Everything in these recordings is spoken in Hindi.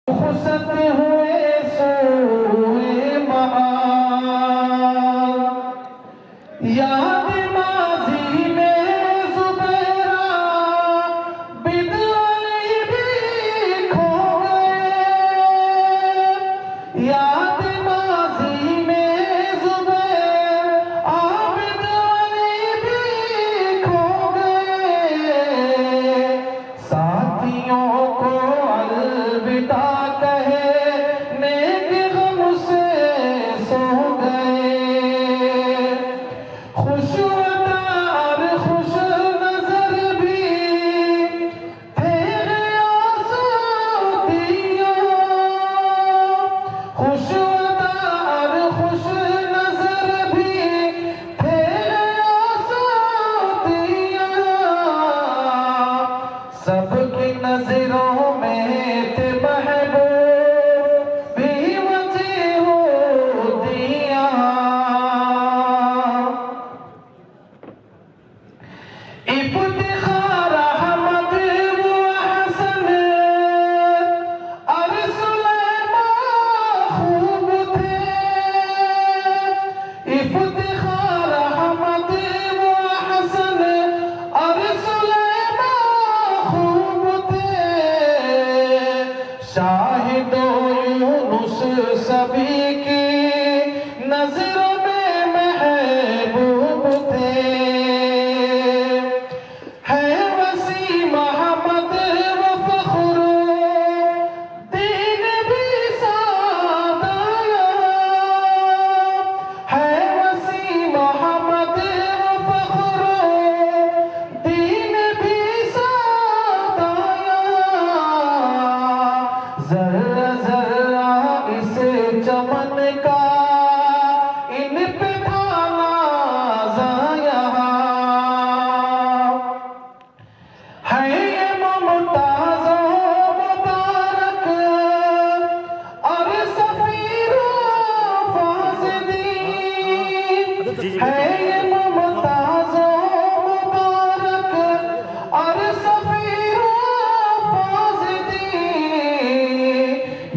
खुसत हुए सोए महान याद माजी में ज़ुबैरा बिदअली भी खो गए याद माजी में ज़ुबैरा बिदअली भी खो गए साथियों को अलविदा सबकी नजरों में थे महबूब भी वजह होतियां इफ्तिखार अहमद व हसन और सुलेमान खूब थे इफ्तिखार अहमद व हसन और शाहिदो यूनुस सभी की नजरों में महबूब थे है वसी मोहम्मद व फखरुद्दीन भी सादाया है वसी मोहम्मद व फखरुद्दीन भी जर्रा जर्रा इस चमन का इन पे थाना यहाँ है ये मुमताज़ो मुबारक और सफीरो फाज़िदी है ये मुमताज़ो मुबारक और सफीरो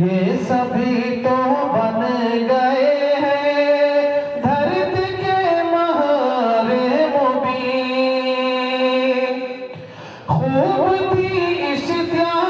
ये सभी तो बन गए हैं धरती के महरे मुबीन खूब थी इश्तिया